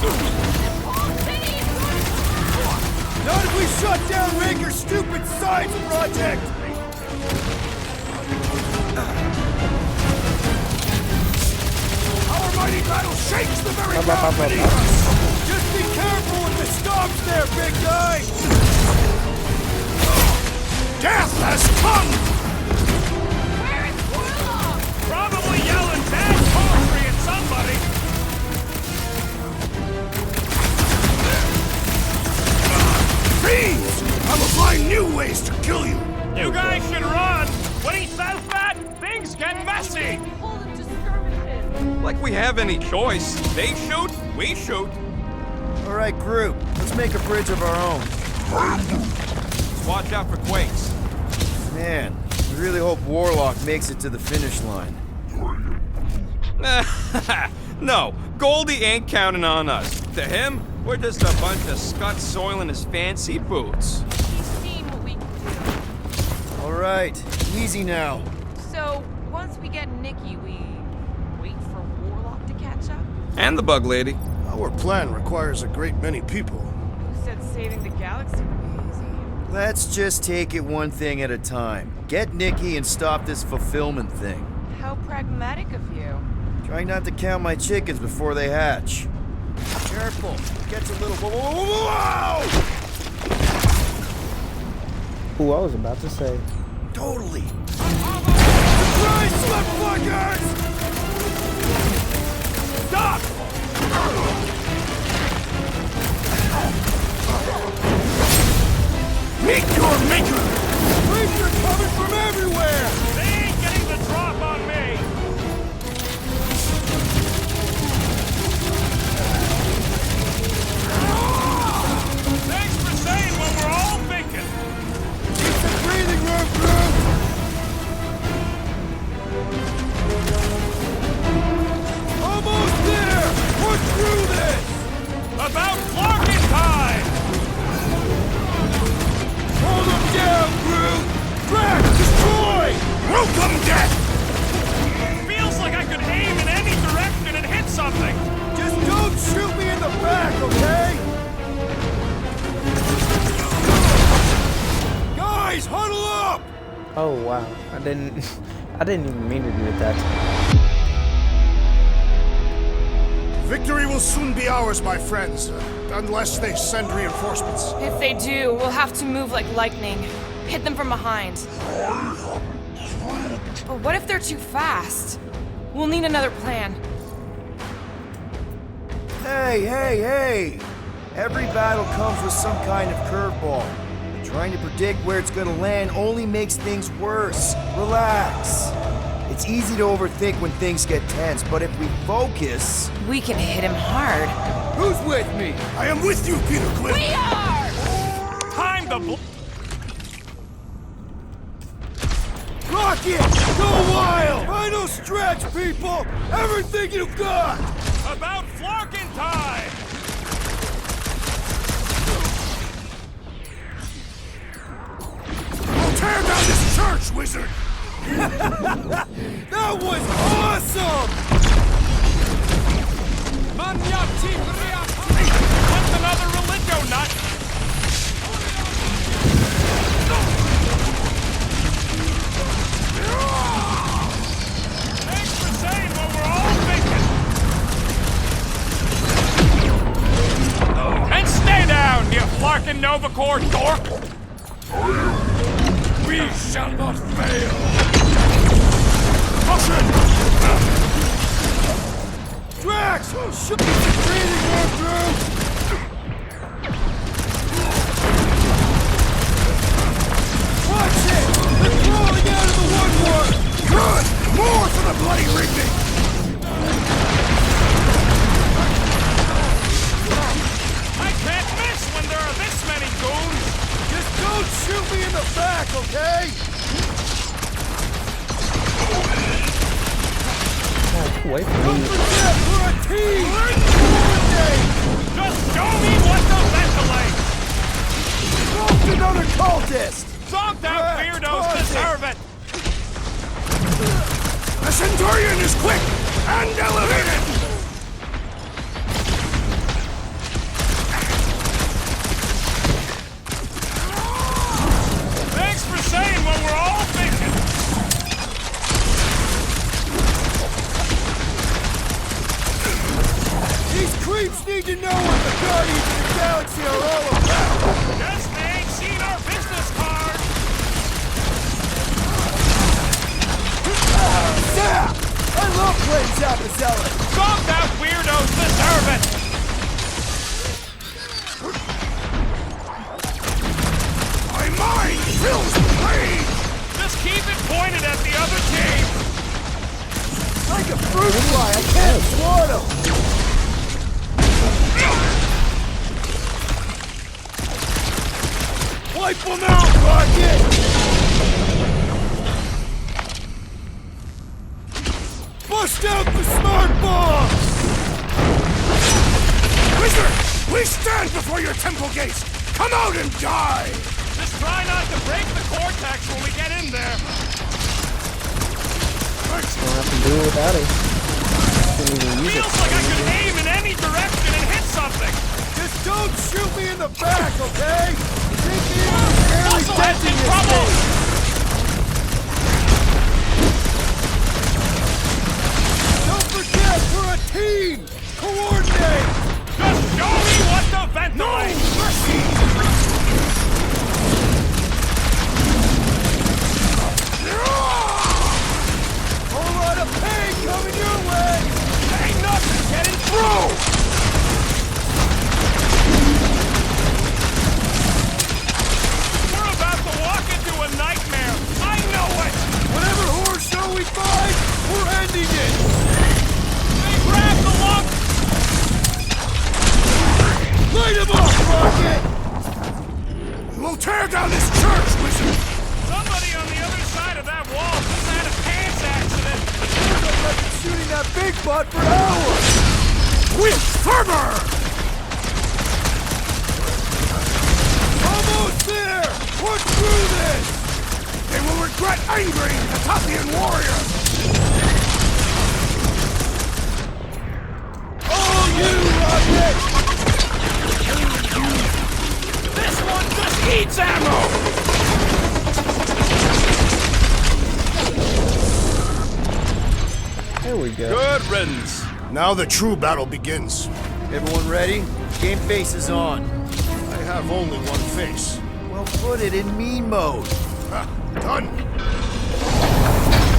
Not if we shut down Raker's stupid science project! Our mighty battle shakes the very ground beneath us. Just be careful with the stomps there, big guy! Death has come! Where is Warlock? Probably yelling bad poetry at somebody! Fiends! I will find new ways to kill you! You guys should run! When he's so fat, things get messy! Hold him to skirmishes. Like we have any choice. They shoot, we shoot. All right, group. Let's make a bridge of our own. Just watch out for quakes. Man, we really hope Warlock makes it to the finish line. No, Goldie ain't counting on us. To him, we're just a bunch of scuts soiling his fancy boots. He's seen what we can do. All right, easy now. So, once we get Nikki, we wait for Warlock to catch up? And the bug lady. Our plan requires a great many people. Who said saving the galaxy would be easy? Let's just take it one thing at a time. Get Nikki and stop this fulfillment thing. How pragmatic of you. Try not to count my chickens before they hatch. Careful, it gets a little... Whoa! Ooh, I was about to say. Totally. Surprise, slipfuckers! Stop! Meet your maker! Creeps are coming from everywhere! They ain't getting the drop on me! Thanks for saying what we're all thinking! Keep some breathing room, Groot! Almost there! We're through this! About flocking time! Hold them down, Groot! Crack! Destroy! Welcome, death! Feels like I could aim in any direction and hit something! Just don't shoot me in the back, okay? Guys, huddle up! Oh wow, I didn't even mean to do it that time. Victory will soon be ours, my friends, unless they send reinforcements. If they do, we'll have to move like lightning. Hit them from behind. But what if they're too fast? We'll need another plan. Hey! Every battle comes with some kind of curveball. Trying to predict where it's gonna land only makes things worse. Relax. It's easy to overthink when things get tense, but if we focus... We can hit him hard. Who's with me? I am with you, Peter Quill. We are! Time to Rocket! Go wild! Final stretch, people! Everything you've got! About flocking time! We'll tear down this church, wizard! That was awesome! What's another religio nut? Thanks for saying what we're all thinking. And stay down, you flarkin' Novacore dork! We shall not fail! Caution! Drax! Oh, shit! Keep breathing there, Drew! Watch it! They're crawling out of the woodwork! Good! More for the bloody Rigby! I can't miss when there are this many goons! Just don't shoot me in the back, okay? Wait for Don't me. forget, we're a team! Just show me what to ventilate! Smoked another cultist! Zonked out Drax, weirdos pause deserve it! The Centurion is quick and elevated! Thanks for saying what we're all thinking! These creeps need to know what the Guardians of the Galaxy are all about! Guess they ain't seen our business card! Zap! I love playing Zappazella! Zonked out weirdos deserve it! My mind fills with rage! Just keep it pointed at the other team! Like a fruit fly, I can't thwart him! Wipe them out, Rocket! Bust out the smart bombs! Wizard! We stand before your temple gates! Come out and die! Just try not to break the cortex when we get in there! Don't have to do it without it. Couldn't even use it. Feels like I could aim in any direction and hit something! Just don't shoot me in the back, okay? Take me in barely Musclehead's in denting this trouble! thing. Don't forget, we're a team! Coordinate! Just show me what to ventilate! Whole lot of pain coming your way! Ain't nothing getting through! We're about to walk into a nightmare! I know it! Whatever horror show we find, we're ending it! They grabbed the lump! Light him up, Rocket! We'll tear down this church, Wizard! Somebody on the other side of that wall just had a pants accident! I've been shooting that big butt for hours! With fervor! Almost there! Push through this! They will regret angering the Tathian warrior! All you, Rocket! This one just eats ammo! There we go. Good riddance. Now the true battle begins. Everyone ready? Game face is on. I have only one face. Well, put it in me mode. Done!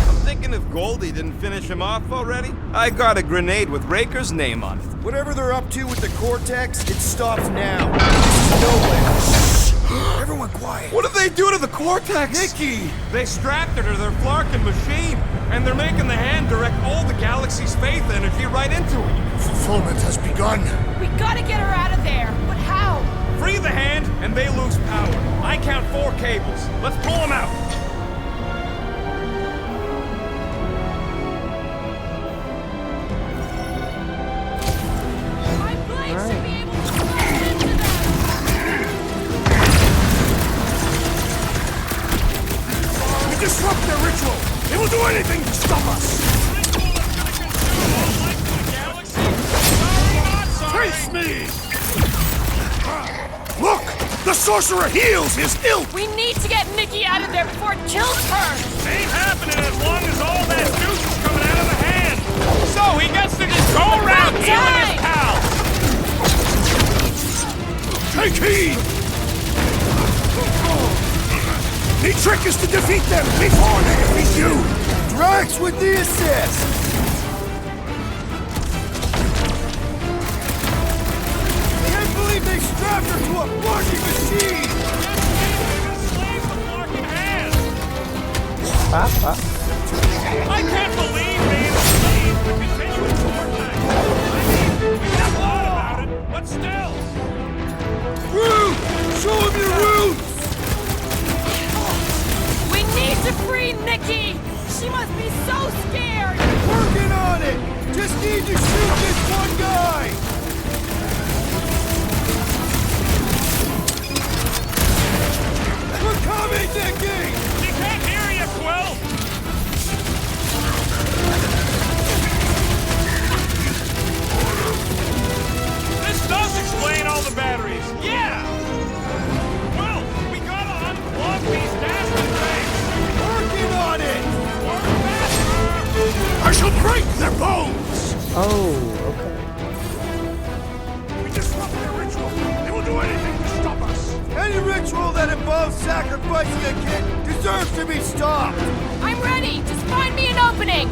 I'm thinking if Goldie didn't finish him off already, I got a grenade with Raker's name on it. Whatever they're up to with the Cortex, it stops now. This is nowhere. Everyone quiet. What did they do to the Cortex? Nikki! They strapped her to their Flarkin machine, and they're making the hand direct all the galaxy's faith energy right into it. Fulfillment has begun. We gotta get her out of there, but how? Free the hand, and they lose power. I count 4 cables. Let's pull them out. My blade should be able to slice into them! We disrupt their ritual! They will do anything to stop us! Face me! Look! The sorcerer heals his ilk! We need to get Nikki out of there before it kills her! Ain't happening as long as all that juice is coming out of the hand. So he gets to just go around healing his pals. Take heed! The trick is to defeat them before they defeat you! Drax with the assist! They strapped her to a fucking machine! I can't believe they enslaved the continuous vortex. I mean, we have thought about it, but still. Roots! Show him your roots! We need to free Nikki! She must be so scared! Working on it! Just need to shoot this one guy! We're coming, Nikki! She can't hear you, Quill! This does explain all the batteries! Yeah! Well, we gotta unplug these dastard things! Working on it! Work faster! I shall break their bones! Oh, okay. We disrupt their ritual. They will do anything to stop us. Any ritual that involves sacrificing a kid deserves to be stopped! I'm ready! Just find me an opening!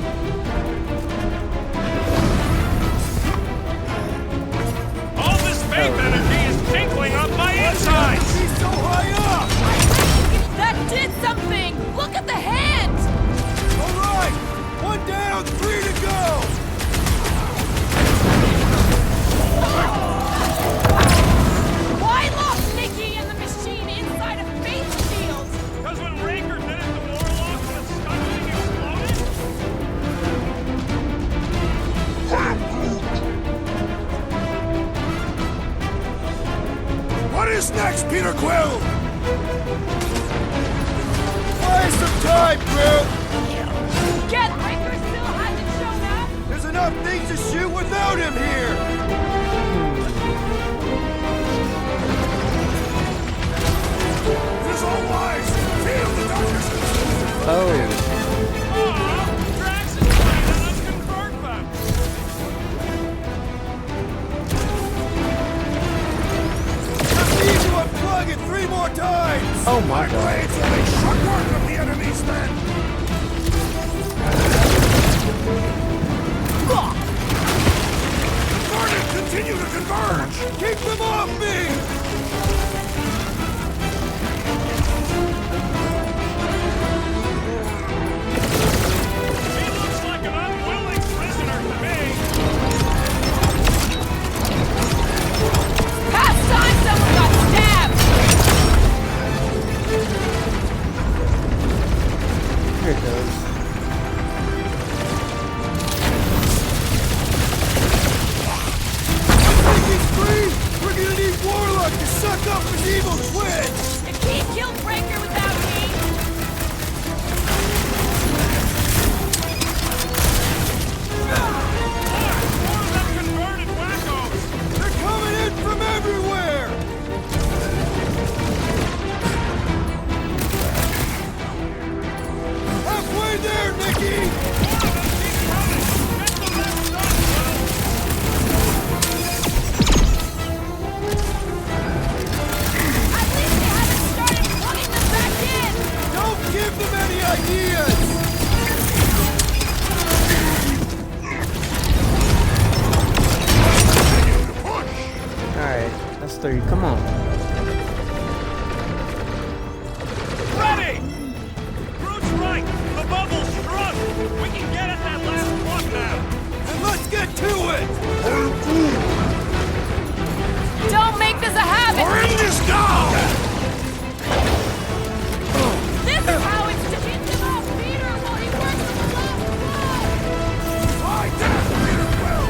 All this faith energy is tinkling up my insides! He's so high up! That did something! Look at the hand! All right! One down, 3 to go! Why lock Nikki and the machine inside a face shield? Because when Raker did it, the Warlock and the Scuttling exploded? What is next, Peter Quill? Buy some time, Groot! Get Raker still hasn't shown up? There's enough things to shoot without him here! It is all wise. Feel the darkness. Oh. Aw, Drax is trying to unconvert them! Just need to unplug it 3 more times! Oh my god. Blades will make short work of the enemy's men. Gordon, continue to converge. Keep them off me! He looks like an unwilling prisoner to me! Past time someone got stabbed! Here it goes. Nikki's free! We're gonna need Warlock to suck up his evil twin! If he killed Raker without me, More of them converted wackos! They're coming in from everywhere! Halfway there, Nikki! at least they haven't started plugging them back in! Don't give them any ideas! Alright, that's 3. Come on. Ready! Groot's right! The bubble's struck! We can get at that last plug now! Then let's get to it! Don't make this a habit! Bring this down! This is how it's to hit them off Peter while he works on the last blow! Right there, Peter Quill!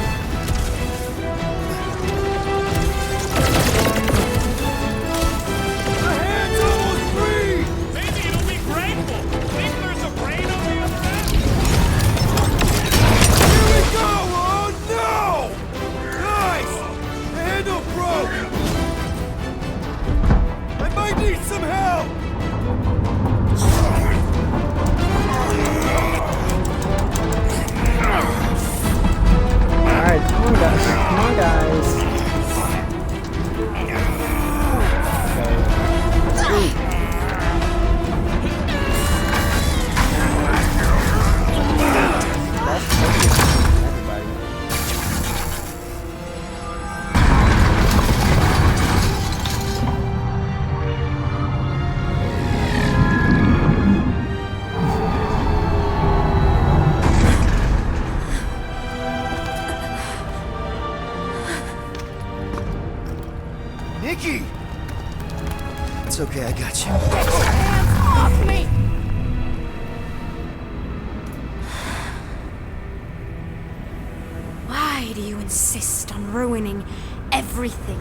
insist on ruining everything.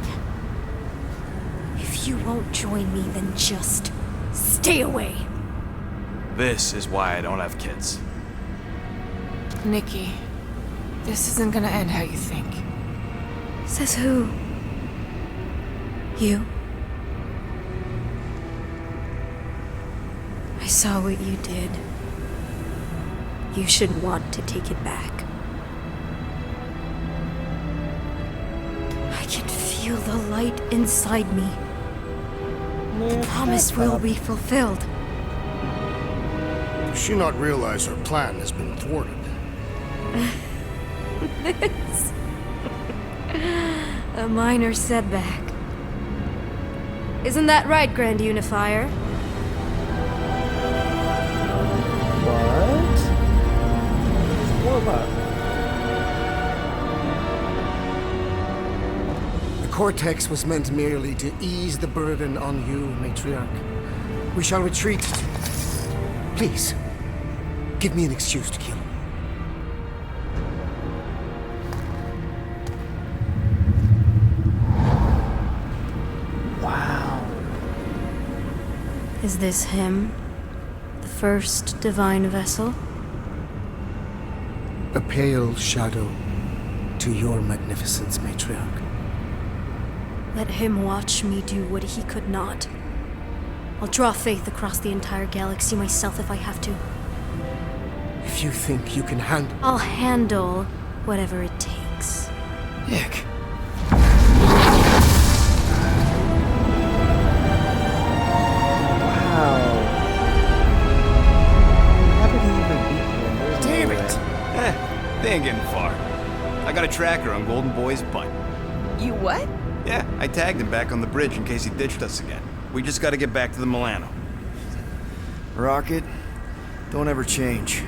If you won't join me, then just stay away. This is why I don't have kids. Nikki, this isn't gonna end how you think. Says who? You? I saw what you did. You should want to take it back. I can feel the light inside me. The promise will be fulfilled. Does she not realize her plan has been thwarted? This... a minor setback. Isn't that right, Grand Unifier? What? What about? The Cortex was meant merely to ease the burden on you, Matriarch. We shall retreat. Please, give me an excuse to kill him. Wow. Is this him? The first divine vessel? A pale shadow to your magnificence, Matriarch. Let him watch me do what he could not. I'll draw faith across the entire galaxy myself if I have to. If you think you can handle... I'll handle whatever it takes. Nick. Wow. How did he even beat him? Damn it! They ain't getting far. I got a tracker on Golden Boy's butt. You what? Yeah, I tagged him back on the bridge in case he ditched us again. We just gotta get back to the Milano. Rocket, don't ever change.